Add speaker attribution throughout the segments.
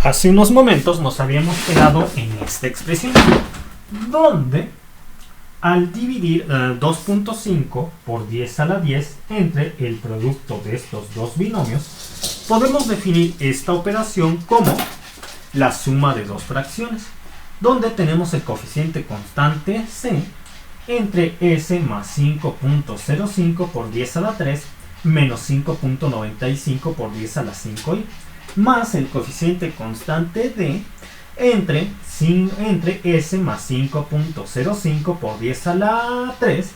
Speaker 1: Hace unos momentos nos habíamos quedado en esta expresión, donde al dividir 2.5 por 10 a la 10 entre el producto de estos dos binomios, podemos definir esta operación como la suma de dos fracciones, donde tenemos el coeficiente constante c entre s más 5.05 por 10 a la 3 menos 5.95 por 10 a la 5i, más el coeficiente constante d entre s más 5.05 por 10 a la 3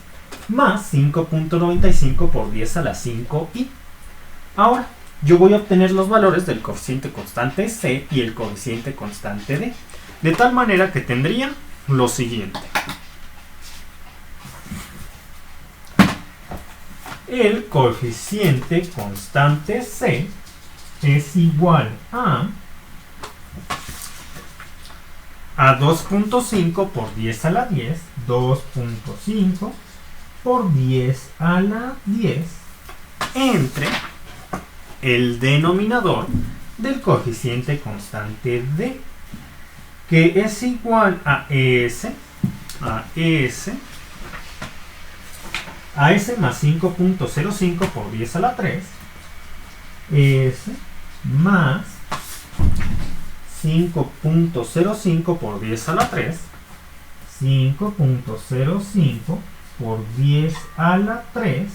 Speaker 1: más 5.95 por 10 a la 5i. Ahora, yo voy a obtener los valores del coeficiente constante c y el coeficiente constante d, de tal manera que tendría lo siguiente. El coeficiente constante c es igual a 2.5 por 10 a la 10, 2.5 por 10 a la 10, entre el denominador del coeficiente constante d, que es igual a s más 5.05 por 10 a la 3, s más 5.05 por 10 a la 3, 5.05 por 10 a la 3,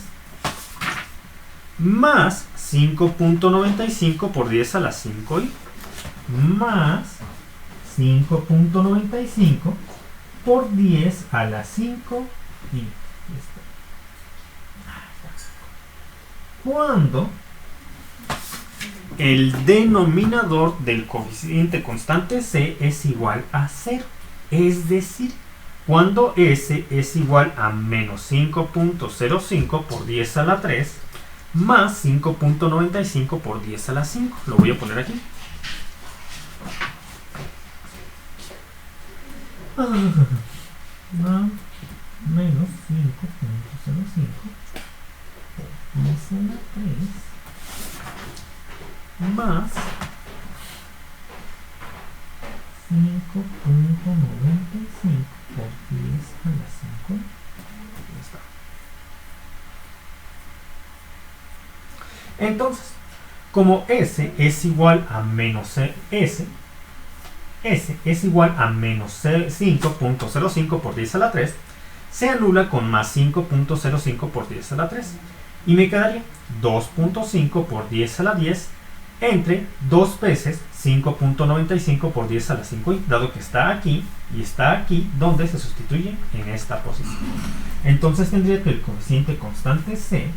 Speaker 1: más 5.95 por 10 a la 5i, más 5.95 por 10 a la 5i. Cuando el denominador del coeficiente constante c es igual a 0, es decir, cuando s es igual a menos 5.05 por 10 a la 3 más 5.95 por 10 a la 5. Lo voy a poner aquí. Menos 5.05 por 10 a la 3 más 5.95 por 10 a la 5. Entonces, como s es igual a menos s es igual a menos 5.05 por 10 a la 3, se anula con más 5.05 por 10 a la 3. Y me quedaría 2.5 por 10 a la 10 entre 2 veces 5.95 por 10 a la 5i, dado que está aquí y está aquí, donde se sustituye en esta posición. Entonces tendría que el coeficiente constante c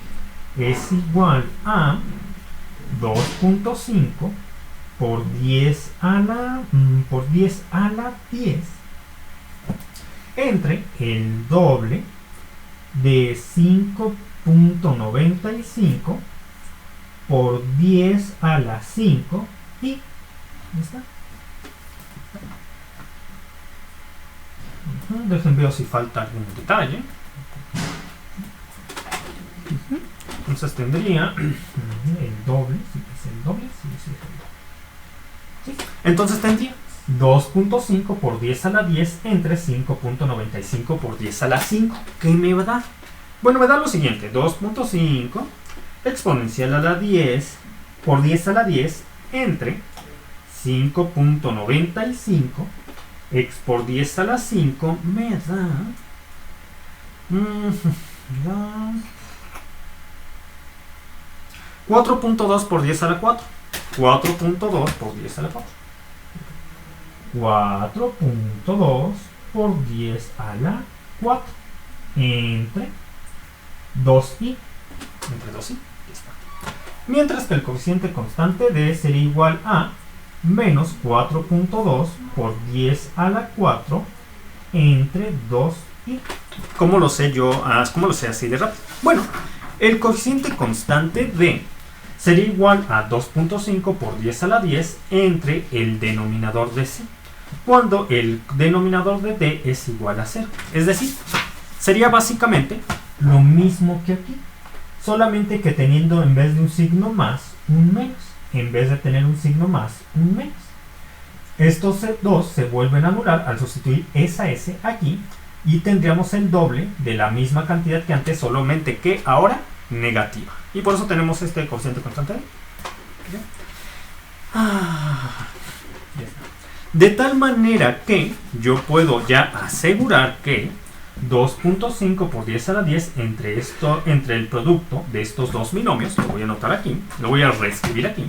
Speaker 1: es igual a 2.5 por 10 a la 10 entre el doble de 5.95 por 10 a la 5 y ¿ya está? Dejen ver si falta algún detalle. Entonces tendría el doble, si es el doble, sí es el doble. ¿Sí? Entonces tendría 2.5 por 10 a la 10 entre 5.95 por 10 a la 5. ¿Qué me va a dar? Bueno, me da lo siguiente, 2.5 exponencial a la 10 por 10 a la 10 entre 5.95 x por 10 a la 5 me da 4.2 por 10 a la 4. 4.2 por 10 a la 4. 4.2 por 10 a la 4 entre 2i. Entre 2i. Mientras que el coeficiente constante d sería igual a menos 4.2 por 10 a la 4 entre 2i. ¿Cómo lo sé yo? ¿Cómo lo sé así de rápido? Bueno, el coeficiente constante d sería igual a 2.5 por 10 a la 10 entre el denominador de c, cuando el denominador de d es igual a 0. Es decir, sería básicamente lo mismo que aquí, solamente que teniendo en vez de un signo más, un menos. En vez de tener un signo más, un menos. Estos dos se vuelven a anular al sustituir esa S aquí y tendríamos el doble de la misma cantidad que antes, solamente que ahora negativa. Y por eso tenemos este cociente constante. De tal manera que yo puedo ya asegurar que 2.5 por 10 a la 10 entre el producto de estos dos binomios, lo voy a anotar aquí, lo voy a reescribir aquí.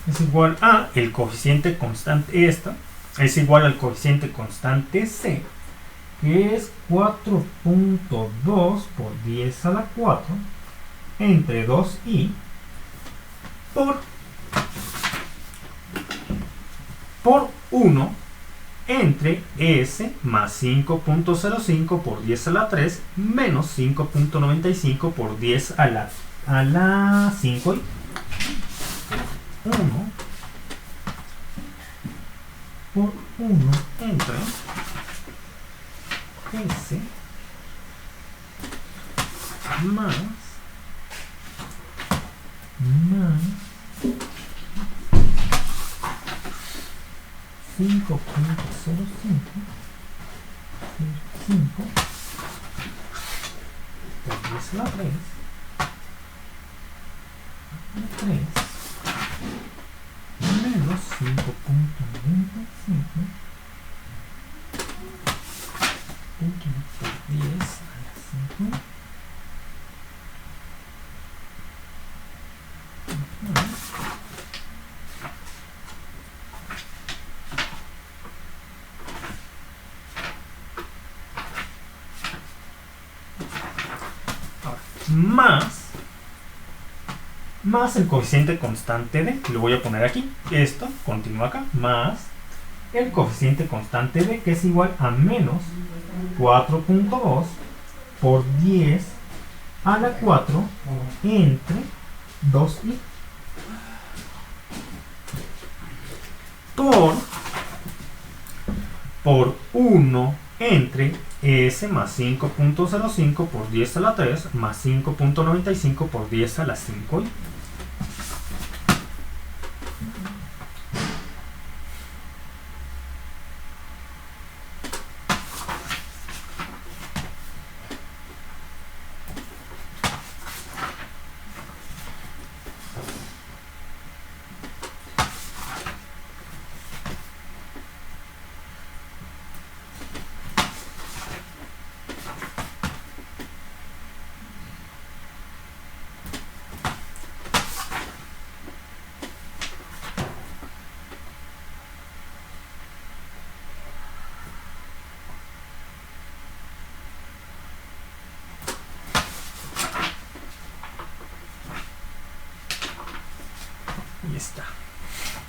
Speaker 1: Es igual a el coeficiente constante es igual al coeficiente constante C, que es 4.2 por 10 a la 4 entre 2i por 1 entre S más 5.05 por 10 a la 3 menos 5.95 por 10 a la 5i. 1 por 1 entre S más 5.05 por 10 a la 3 menos 5.95 por 10 a la 5 más el coeficiente constante d, lo voy a poner aquí, esto continúa acá, más el coeficiente constante d, que es igual a menos 4.2 por 10 a la 4 entre 2i por 1 entre S más 5.05 por 10 a la 3 más 5.95 por 10 a la 5i.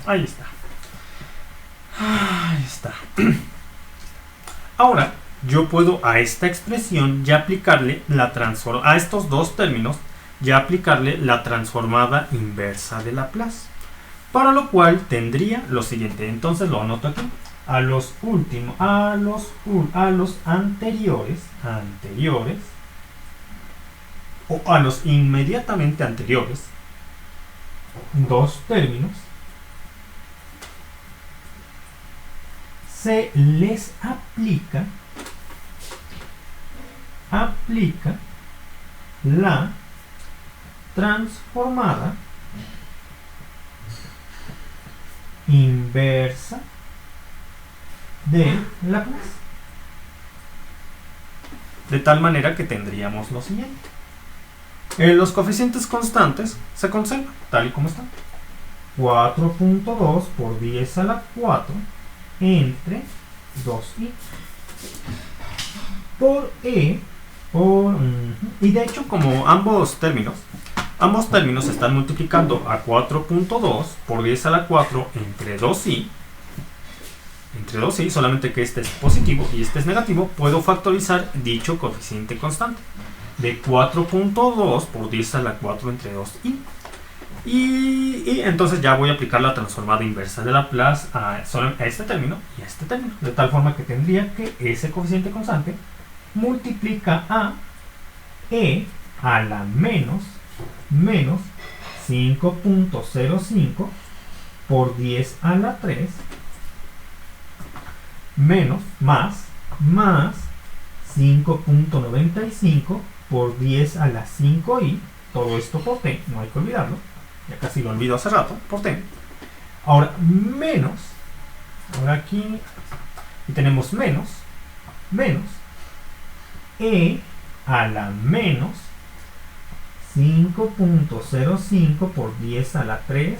Speaker 1: Ahí está. Ahora, yo puedo a esta expresión ya aplicarle a estos dos términos, ya aplicarle la transformada inversa de Laplace. Para lo cual tendría lo siguiente. Entonces lo anoto aquí. a los últimos, a los anteriores, o a los inmediatamente anteriores, dos términos, se les aplica la transformada inversa de Laplace. De tal manera que tendríamos lo siguiente. Los coeficientes constantes se conservan tal y como están. 4.2 por 10 a la 4 entre 2i por e y de hecho, como ambos términos se están multiplicando a 4.2 por 10 a la 4 entre 2i, solamente que este es positivo y este es negativo, puedo factorizar dicho coeficiente constante de 4.2 por 10 a la 4 entre 2i. Y entonces ya voy a aplicar la transformada inversa de Laplace a este término y a este término, de tal forma que tendría que ese coeficiente constante multiplica a e a la menos 5.05 por 10 a la 3 más 5.95 por 10 a la 5i, todo esto por t, no hay que olvidarlo, ya casi lo olvido hace rato, por t. Ahora aquí, y tenemos menos e a la menos 5.05 por 10 a la 3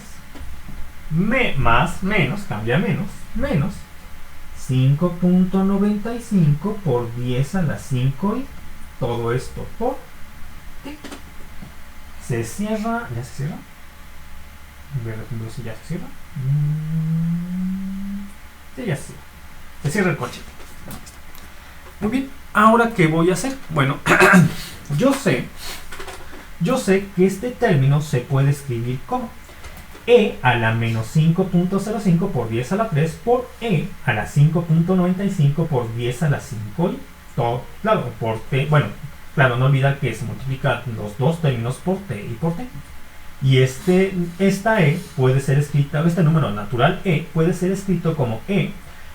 Speaker 1: más menos 5.95 por 10 a la 5i, todo esto por t. Se cierra, ¿ya se cierra? Voy a ver si ya se cierra. Sí, ya se cierra. Se cierra el coche. Muy bien, ahora ¿qué voy a hacer? Bueno, yo sé que este término se puede escribir como e a la menos 5.05 por 10 a la 3 por e a la 5.95 por 10 a la 5i. Todo, claro, por t. Bueno, claro, no olvidar que se multiplican los dos términos por t y por t. Y esta e puede ser escrita, este número natural e puede ser escrito como e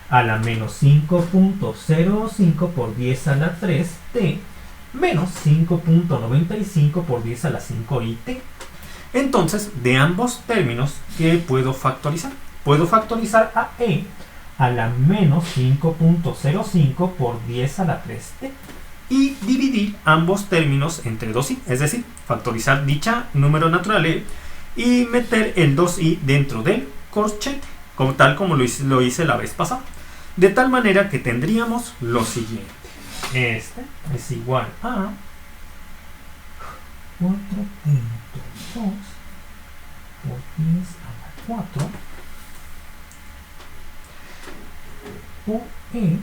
Speaker 1: a la menos 5.05 por 10 a la 3 t menos 5.95 por 10 a la 5i t. Entonces, de ambos términos, ¿qué puedo factorizar? Puedo factorizar a e a la menos 5.05 por 10 a la 3t y dividir ambos términos entre 2i, es decir, factorizar dicha número natural e y meter el 2i dentro del corchete, tal como lo hice la vez pasada. De tal manera que tendríamos lo siguiente. Este es igual a 4.2 por 10 a la 4 por e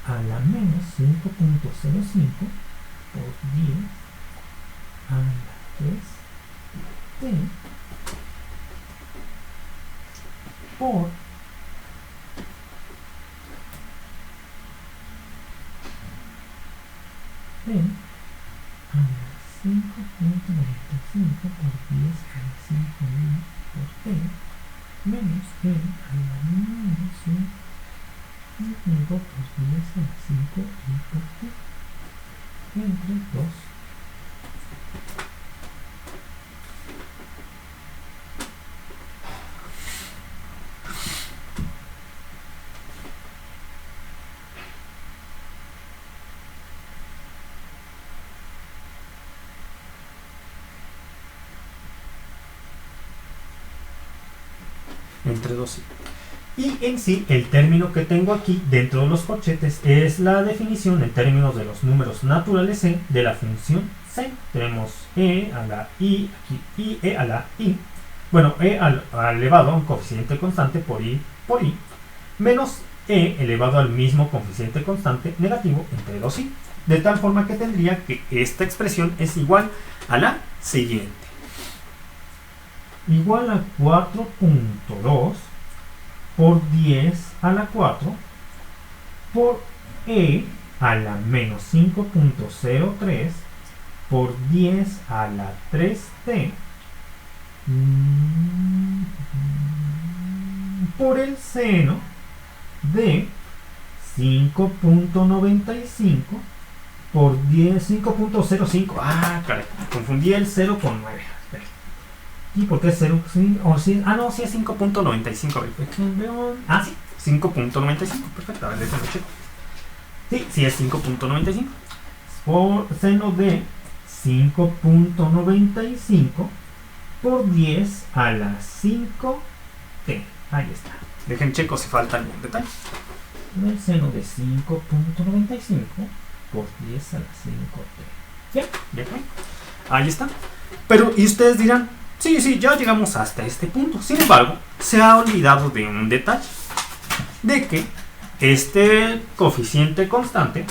Speaker 1: a la menos 5.05 por 10 a la 3 t por t a la 5.95 por 10 a la 5i por t menos e a la menos 5 por 10 a la 5i por t entre 2. Entre 2 y en sí el término que tengo aquí dentro de los corchetes es la definición en términos de los números naturales c de la función c. Tenemos e a la i aquí y e a la i, bueno, e elevado a un coeficiente constante por i menos e elevado al mismo coeficiente constante negativo entre 2i, de tal forma que tendría que esta expresión es igual a la siguiente: igual a 4.2 por 10 a la 4 por e a la menos 5.03 por 10 a la 3t por el seno de 5.95 por 10, 5.05. Ah, caray, confundí el 0 con 9. ¿Y por qué 0? Sí, sí, no, sí es 5.95. Ah, sí, 5.95. Perfecto, a ver, déjame checo. Sí, sí es 5.95. Por seno de 5.95 por 10 a la 5t. Ahí está. Dejen checo si falta algún detalle. El seno de 5.95 por 10 a la 5t. ¿Ya? ¿Ya? Ahí está. Pero, y ustedes dirán, sí, ya llegamos hasta este punto. Sin embargo, se ha olvidado de un detalle. De que este coeficiente constante,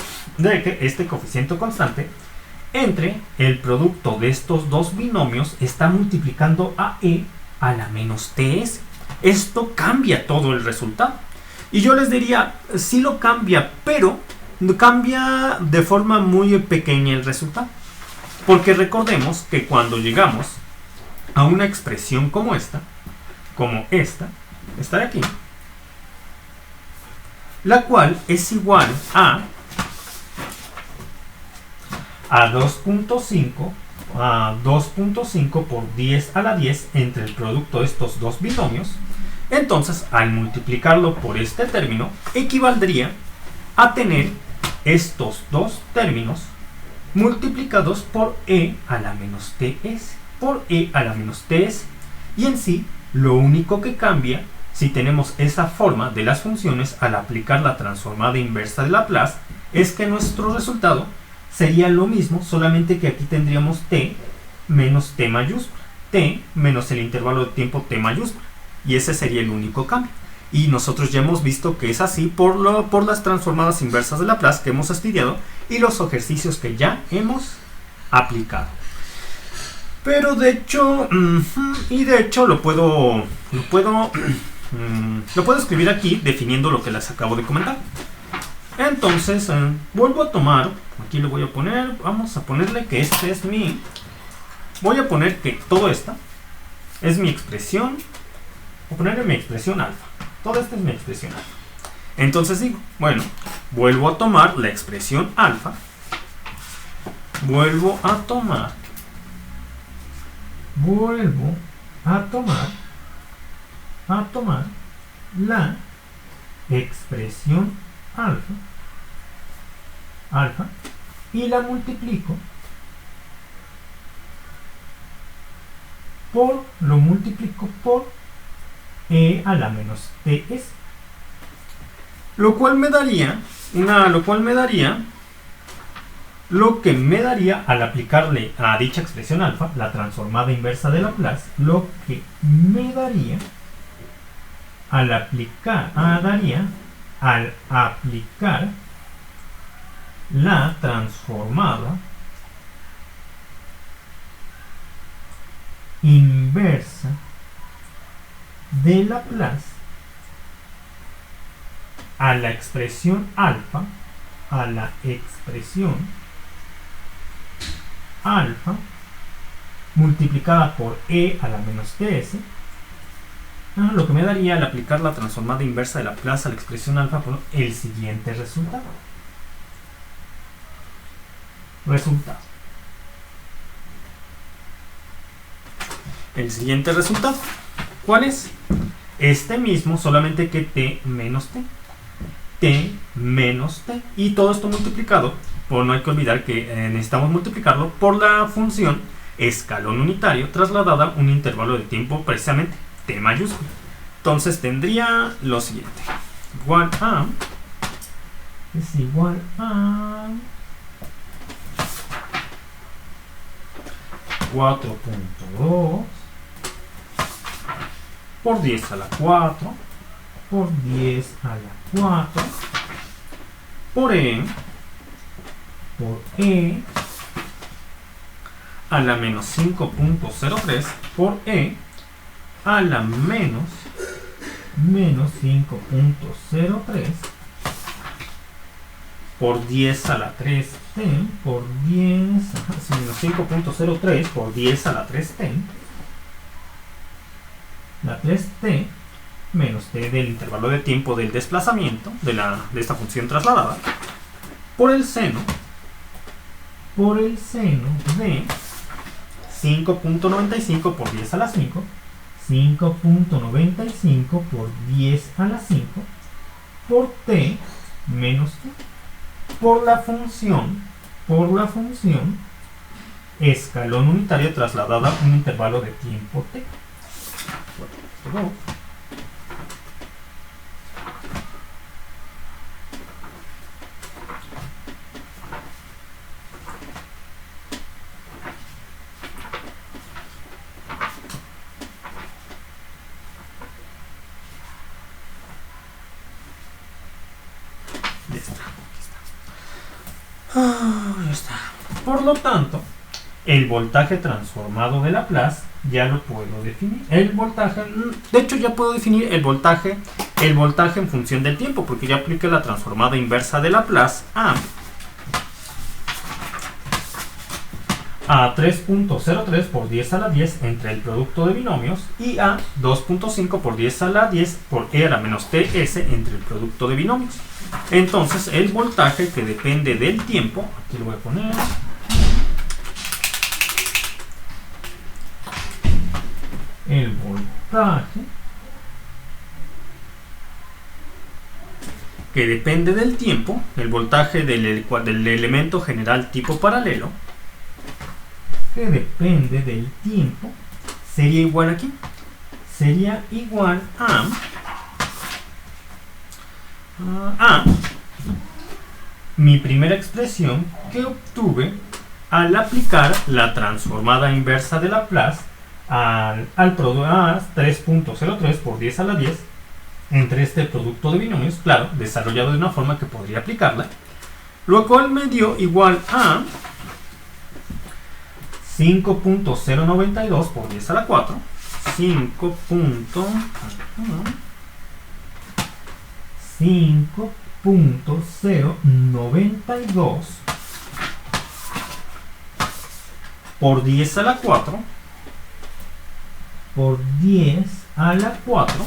Speaker 1: entre el producto de estos dos binomios está multiplicando a e a la menos ts. Esto cambia todo el resultado. Y yo les diría, sí lo cambia, pero cambia de forma muy pequeña el resultado. Porque recordemos que cuando llegamos a una expresión como esta de aquí, la cual es igual a 2.5 por 10 a la 10 entre el producto de estos dos binomios. Entonces, al multiplicarlo por este término, equivaldría a tener estos dos términos multiplicados por e a la menos ts, y en sí, lo único que cambia, si tenemos esa forma de las funciones al aplicar la transformada inversa de Laplace, es que nuestro resultado sería lo mismo, solamente que aquí tendríamos t menos t mayúscula, t menos el intervalo de tiempo t mayúscula, y ese sería el único cambio. Y nosotros ya hemos visto que es así por las transformadas inversas de Laplace que hemos estudiado y los ejercicios que ya hemos aplicado. Pero de hecho, lo puedo escribir aquí definiendo lo que les acabo de comentar. Entonces, vuelvo a tomar, aquí le voy a poner, vamos a ponerle que este es voy a poner que todo esto es mi expresión, voy a ponerle mi expresión alfa. Todo esto es mi expresión alfa. Entonces digo, bueno, vuelvo a tomar la expresión alfa, vuelvo a tomar la expresión alfa y la multiplico por e a la menos ts, lo cual me daría lo que me daría al aplicarle a dicha expresión alfa la transformada inversa de Laplace, lo que me daría al aplicar la transformada inversa de Laplace a la expresión alfa, multiplicada por e a la menos ts, lo que me daría al aplicar la transformada inversa de Laplace a la expresión alfa por el siguiente resultado. El siguiente resultado, ¿cuál es? Este mismo, solamente que t menos t. Y todo esto multiplicado, no hay que olvidar que necesitamos multiplicarlo por la función escalón unitario trasladada a un intervalo de tiempo precisamente t mayúscula. Entonces tendría lo siguiente. Es igual a 4.2 por 10 a la 4 por 10 a la 4 por e a la menos 5.03 por e a la menos menos 5.03 por 10 a la 3t por 10, menos 5.03 por 10 a la 3t, la 3t menos t del intervalo de tiempo del desplazamiento de esta función trasladada, por el seno de 5.95 por 10 a la 5, 5.95 por 10 a la 5, por t menos t, por la función escalón unitario trasladada a un intervalo de tiempo t. Bueno, ya está. Por lo tanto, el voltaje transformado de Laplace ya lo puedo definir. El voltaje, de hecho ya puedo definir el voltaje en función del tiempo, porque ya apliqué la transformada inversa de Laplace a 3.03 por 10 a la 10 entre el producto de binomios y a 2.5 por 10 a la 10 por e a la menos ts entre el producto de binomios. Entonces el voltaje que depende del tiempo, aquí lo voy a poner, el voltaje que depende del tiempo, el voltaje del elemento general tipo paralelo, que depende del tiempo, sería igual aquí, sería igual a mi primera expresión que obtuve al aplicar la transformada inversa de Laplace a 3.03 por 10 a la 10 entre este producto de binomios, claro, desarrollado de una forma que podría aplicarla, lo cual me dio igual a 5.092 por 10 a la 4, 5.092 por 10 a la 4 por 10 a la 4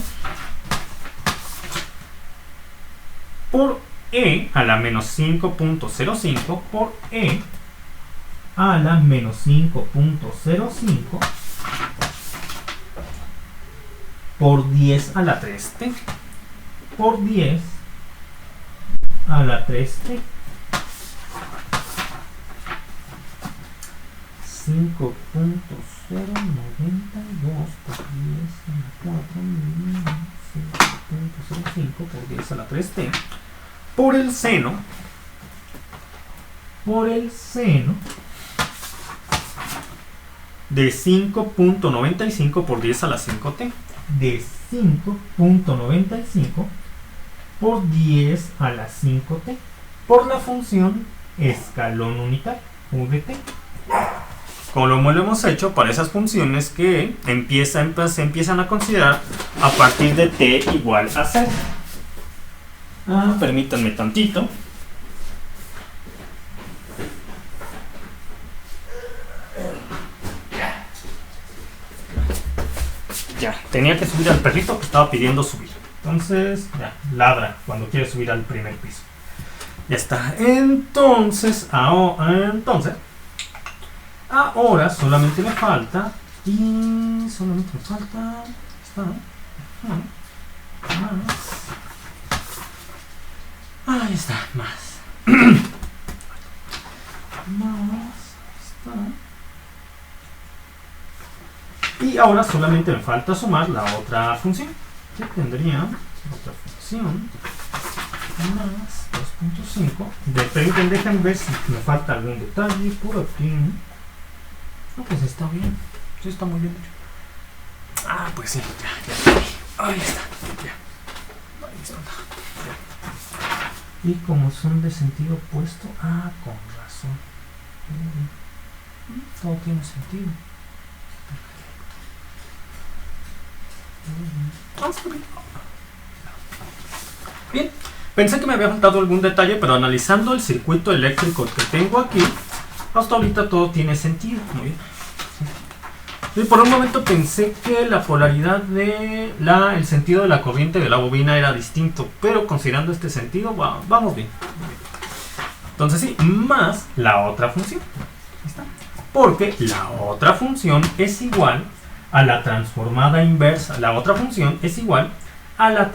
Speaker 1: por e a la menos 5.05 por e a la menos 5.05 por 10 a la 3t por 10 a la 3t 5.092 por 10 a la 4 menos 5.05 por 10 a la 3t por el seno de 5.95 por 10 a la 5t, de 5.95 por 10 a la 5t, por la función escalón unitario, u de t. Como lo hemos hecho para esas funciones que se empiezan a considerar a partir de t igual a 0. Permítanme tantito. Ya, tenía que subir al perrito que estaba pidiendo subir. Entonces, ya, ladra cuando quiere subir al primer piso. Ya está. Entonces, ahora solamente me falta. Ahí está, más. Y ahora solamente me falta sumar la otra función, que tendría otra función más 2.5. Déjenme ver si me falta algún detalle por aquí. No, pues está bien. Sí, está muy bien hecho. Pues sí, ya. Ahí está. Ya. Ahí está. Ya. Y como son de sentido opuesto, con razón. Todo tiene sentido. Bien, pensé que me había faltado algún detalle, pero analizando el circuito eléctrico que tengo aquí, hasta ahorita todo tiene sentido. Muy bien. Y por un momento pensé que la polaridad de el sentido de la corriente de la bobina era distinto, pero considerando este sentido, vamos bien. Entonces sí, más la otra función. Ahí está. Porque la otra función es igual a la transformada inversa. La otra función es igual a la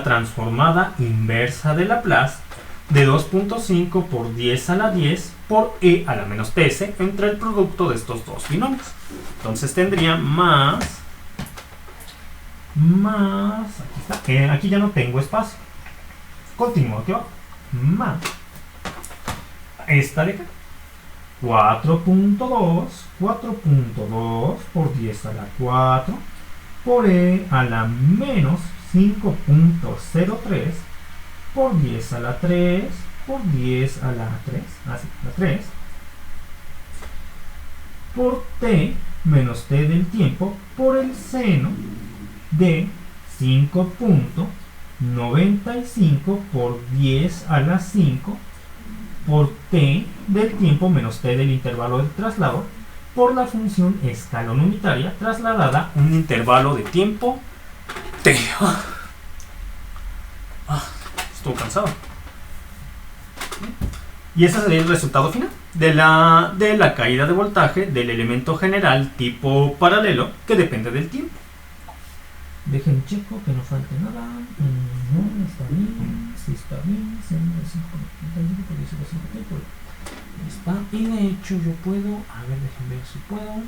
Speaker 1: transformada inversa de Laplace de 2.5 por 10 a la 10 por e a la menos ts entre el producto de estos dos binomios. Entonces tendría más, aquí está, aquí ya no tengo espacio. Continúo aquí abajo. Más esta de acá. 4.2 por 10 a la 4 por e a la menos 5.03 por 10 a la 3 por 10 a la 3, la 3 por t menos t del tiempo por el seno de 5.95 por 10 a la 5 por t del tiempo menos t del intervalo de traslado por la función escalón unitaria trasladada a un intervalo de tiempo t. Estuvo cansado. Y ese sería el resultado final de la caída de voltaje del elemento general tipo paralelo que depende del tiempo. Dejen checo que no falte nada. No, está bien. Sí, está bien. Está. Y de hecho yo puedo. A ver, déjenme ver si puedo.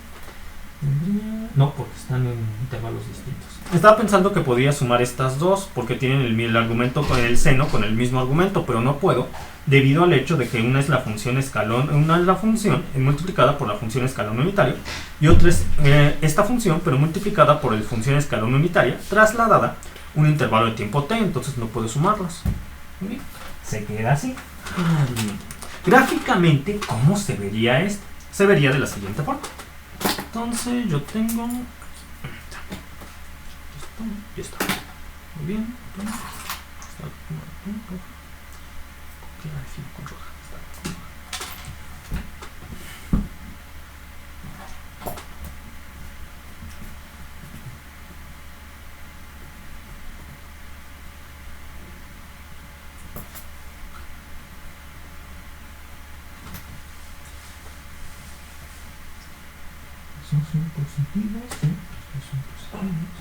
Speaker 1: No, porque están en intervalos distintos. Estaba pensando que podía sumar estas dos porque tienen el argumento con el seno con el mismo argumento, pero no puedo debido al hecho de que una es la función escalón, una es la función multiplicada por la función escalón unitario y otra es esta función pero multiplicada por la función escalón unitaria trasladada un intervalo de tiempo t, entonces no puedo sumarlos. Muy bien. Se queda así. Gráficamente, ¿cómo se vería esto? Se vería de la siguiente forma. Entonces yo tengo ya está. Muy bien. Son positivos, sí, son positivos.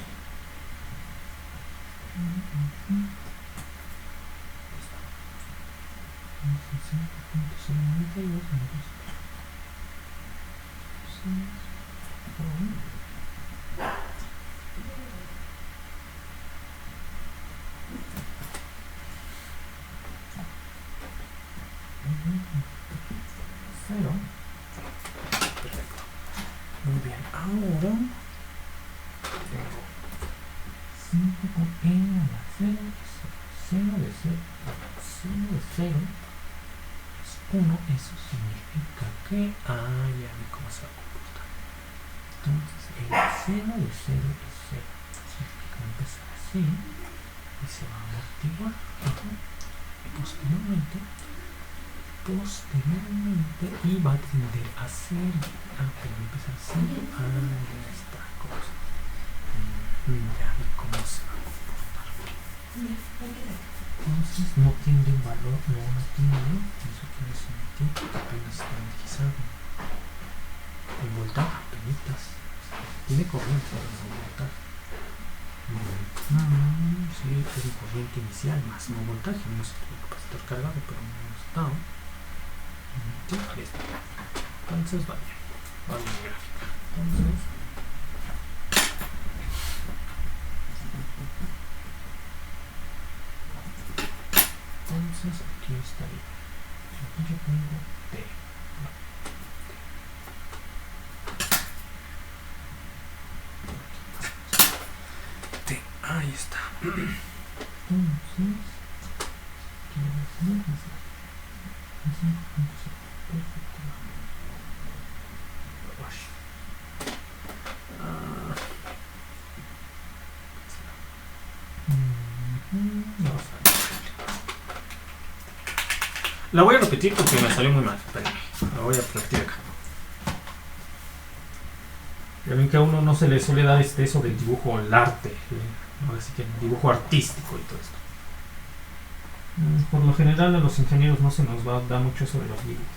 Speaker 1: Cero. Perfecto. Muy bien, ahora tengo 5 por e a la 0, seno de 0, seno de 0 es 1, eso significa que, ya vi cómo se va a comportar. Entonces el seno de 0 es 0, significa que va a empezar así y se va a amortiguar. Y posteriormente iba a tender a 0. Pero va a empezar así. Ya está. Ya vi cómo se va a comportar. Entonces no tiene un valor, no tiene. Eso quiere decir que apenas está energizado. El voltaje apenas tiene corriente, pero no voltaje. Sí, tiene corriente inicial más no voltaje. No sé qué capacitor cargado, pero no está. Sí, ahí está. Entonces va bien. Va bien gráfica. Entonces aquí está bien. Aquí yo pongo T. T. Ahí está. Entonces perfecto. La voy a repetir porque me salió muy mal. Espérenme, la voy a repetir acá. Ya ven que a uno no se le suele dar eso del dibujo, el arte, ahora sí que el dibujo artístico y todo esto. Por lo general a los ingenieros no se nos va a dar mucho eso de los dibujitos.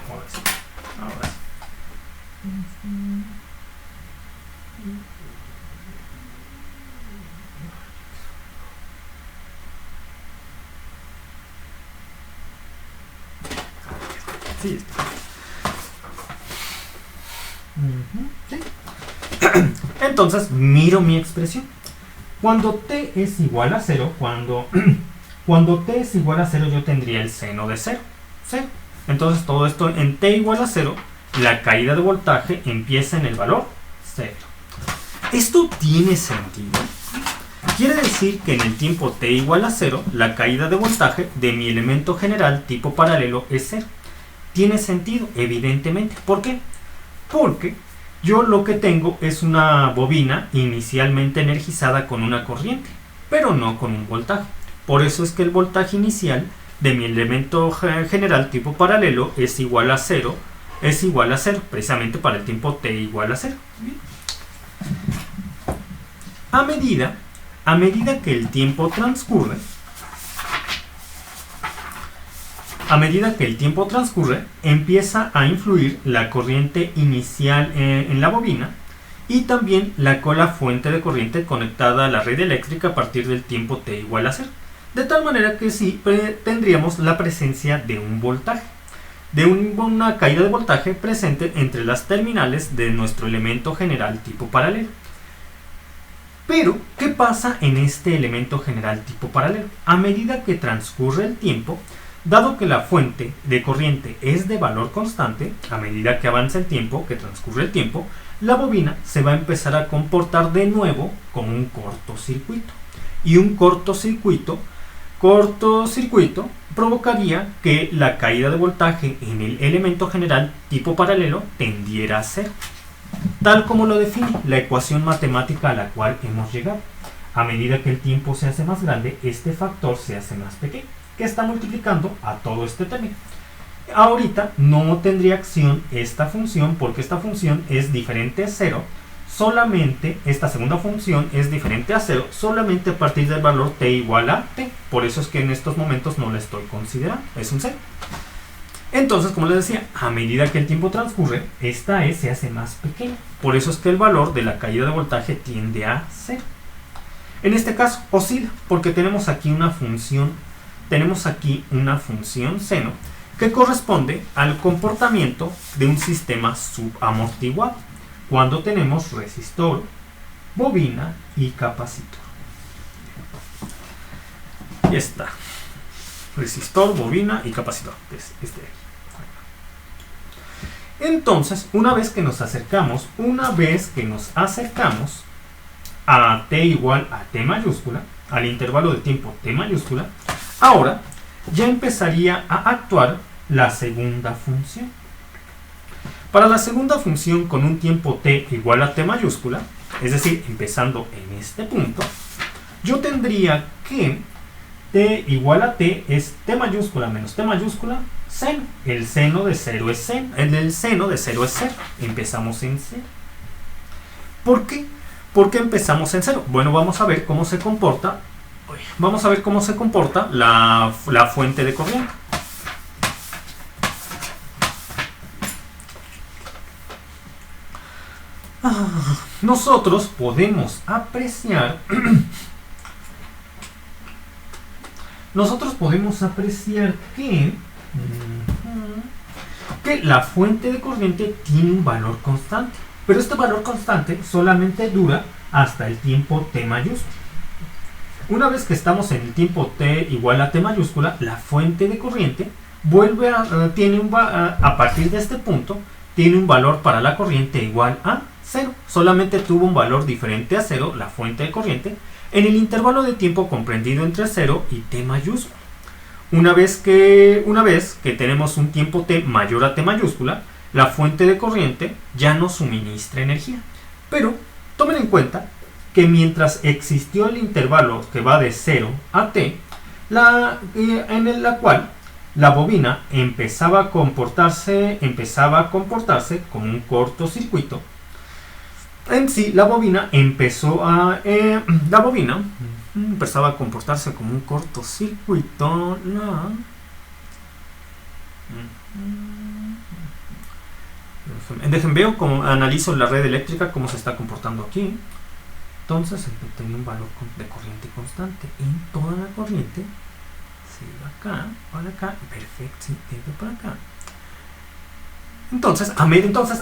Speaker 1: Ahora sí. Ahora sí. Sí, está. Sí. Entonces, miro mi expresión. Cuando t es igual a 0, cuando t es igual a 0, yo tendría el seno de 0. Entonces, todo esto en t igual a 0, la caída de voltaje empieza en el valor 0. ¿Esto tiene sentido? Quiere decir que en el tiempo t igual a 0, la caída de voltaje de mi elemento general tipo paralelo es 0. Tiene sentido, evidentemente. ¿Por qué? Porque yo lo que tengo es una bobina inicialmente energizada con una corriente, pero no con un voltaje. Por eso es que el voltaje inicial de mi elemento general tipo paralelo es igual a 0, precisamente para el tiempo t igual a 0. A medida que el tiempo transcurre, empieza a influir la corriente inicial en la bobina y también la fuente de corriente conectada a la red eléctrica a partir del tiempo t igual a 0. De tal manera que sí tendríamos la presencia de un voltaje, de una caída de voltaje presente entre las terminales de nuestro elemento general tipo paralelo. Pero, ¿qué pasa en este elemento general tipo paralelo? A medida que transcurre el tiempo, dado que la fuente de corriente es de valor constante, a medida que avanza el tiempo, que transcurre el tiempo, la bobina se va a empezar a comportar de nuevo como un cortocircuito. Y un cortocircuito provocaría que la caída de voltaje en el elemento general tipo paralelo tendiera a 0. Tal como lo define la ecuación matemática a la cual hemos llegado. A medida que el tiempo se hace más grande, este factor se hace más pequeño, que está multiplicando a todo este término. Ahorita no tendría acción esta función porque esta función es diferente a 0. Solamente esta segunda función es diferente a 0 solamente a partir del valor t igual a t. Por eso es que en estos momentos no la estoy considerando. Es un 0. Entonces, como les decía, a medida que el tiempo transcurre, esta se hace más pequeña. Por eso es que el valor de la caída de voltaje tiende a 0. En este caso, oscila, porque tenemos aquí una función seno que corresponde al comportamiento de un sistema subamortiguado cuando tenemos resistor, bobina y capacitor. Y está. Resistor, bobina y capacitor. Entonces, una vez que nos acercamos a t igual a t mayúscula, al intervalo de tiempo t mayúscula, ahora ya empezaría a actuar la segunda función. Para la segunda función con un tiempo t igual a t mayúscula, es decir, empezando en este punto, yo tendría que t igual a t es t mayúscula menos t mayúscula, seno. El seno de 0 es seno. El seno de 0 es 0. Empezamos en 0. ¿Por qué? ¿Por qué empezamos en 0? Bueno, vamos a ver cómo se comporta. La fuente de corriente. Nosotros podemos apreciar que la fuente de corriente tiene un valor constante, pero este valor constante solamente dura hasta el tiempo t mayúscula. Una vez que estamos en el tiempo t igual a t mayúscula, la fuente de corriente a partir de este punto tiene un valor para la corriente igual a 0. Solamente tuvo un valor diferente a 0 la fuente de corriente en el intervalo de tiempo comprendido entre 0 y t mayúscula. Una vez que tenemos un tiempo t mayor a t mayúscula, la fuente de corriente ya no suministra energía. Pero tomen en cuenta que mientras existió el intervalo que va de 0 a t, en la cual la bobina empezaba a comportarse como un cortocircuito. En sí, la bobina empezaba a comportarse como un cortocircuito. Veo cómo analizo la red eléctrica, cómo se está comportando aquí. Entonces tengo un valor de corriente constante en toda la corriente. Se va acá, para acá, perfecto, sí, para acá. Entonces,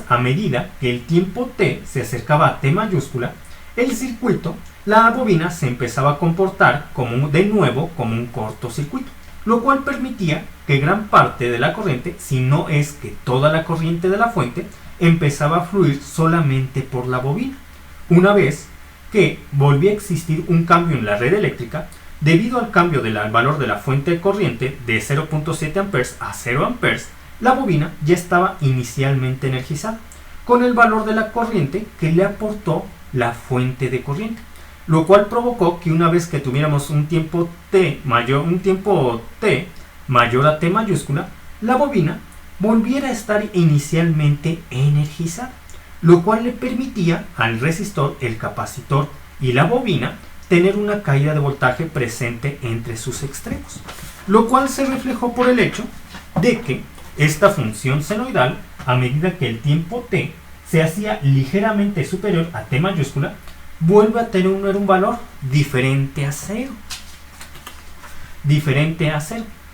Speaker 1: a medida que el tiempo t se acercaba a t mayúscula, el circuito, la bobina se empezaba a comportar de nuevo como un cortocircuito, lo cual permitía que gran parte de la corriente, si no es que toda la corriente de la fuente, empezaba a fluir solamente por la bobina. Una vez que volvía a existir un cambio en la red eléctrica, debido al cambio del valor de la fuente de corriente de 0.7 amperes a 0 amperes, la bobina ya estaba inicialmente energizada, con el valor de la corriente que le aportó la fuente de corriente, lo cual provocó que una vez que tuviéramos un tiempo t mayor a t mayúscula, la bobina volviera a estar inicialmente energizada, lo cual le permitía al resistor, el capacitor y la bobina tener una caída de voltaje presente entre sus extremos, lo cual se reflejó por el hecho de que esta función senoidal, a medida que el tiempo t se hacía ligeramente superior a t mayúscula, vuelve a tener un valor diferente a 0.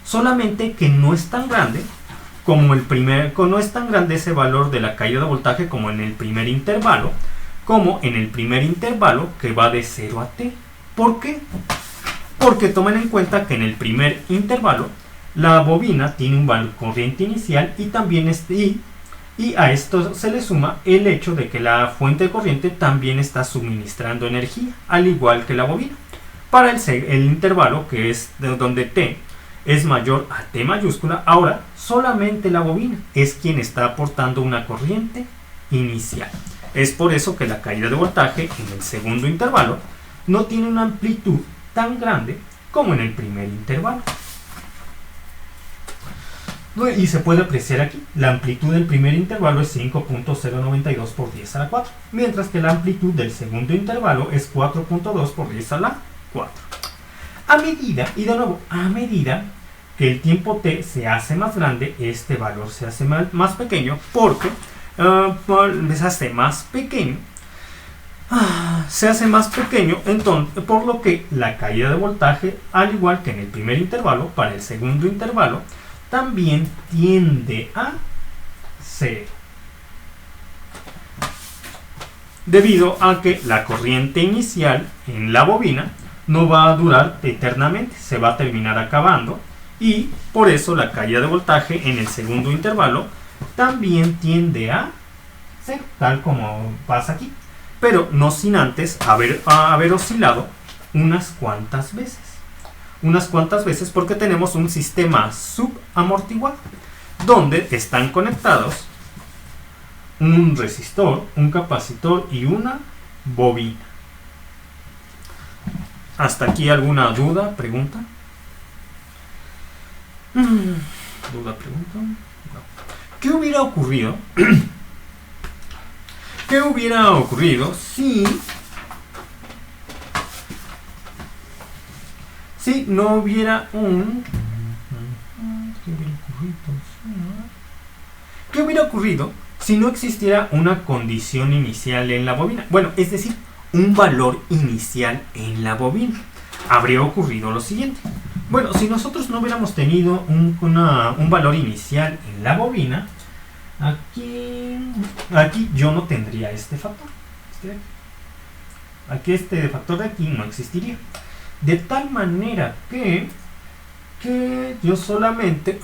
Speaker 1: Solamente que no es tan grande no es tan grande ese valor de la caída de voltaje como en el primer intervalo, que va de 0 a t. ¿Por qué? Porque tomen en cuenta que en el primer intervalo la bobina tiene un valor de corriente inicial y a esto se le suma el hecho de que la fuente de corriente también está suministrando energía, al igual que la bobina. Para el intervalo, que es donde t es mayor a t mayúscula, ahora solamente la bobina es quien está aportando una corriente inicial. Es por eso que la caída de voltaje en el segundo intervalo no tiene una amplitud tan grande como en el primer intervalo. Y se puede apreciar aquí, la amplitud del primer intervalo es 5.092 por 10 a la 4, mientras que la amplitud del segundo intervalo es 4.2 por 10 a la 4. A medida que el tiempo t se hace más grande, este valor se hace más pequeño, porque se hace más pequeño, entonces, por lo que la caída de voltaje, al igual que en el primer intervalo, para el segundo intervalo, también tiende a 0. Debido a que la corriente inicial en la bobina no va a durar eternamente, se va a terminar acabando, y por eso la caída de voltaje en el segundo intervalo también tiende a 0, tal como pasa aquí, pero no sin antes haber oscilado unas cuantas veces, porque tenemos un sistema subamortiguado donde están conectados un resistor, un capacitor y una bobina. ¿Hasta aquí alguna duda, pregunta? ¿Duda, pregunta? No. ¿Qué hubiera ocurrido? ¿Qué hubiera ocurrido si no hubiera ¿Qué hubiera ocurrido si no existiera una condición inicial en la bobina? Bueno, es decir, un valor inicial en la bobina. Habría ocurrido lo siguiente. Bueno, si nosotros no hubiéramos tenido un valor inicial en la bobina, aquí yo no tendría este factor. Aquí este factor de aquí no existiría. De tal manera que yo solamente...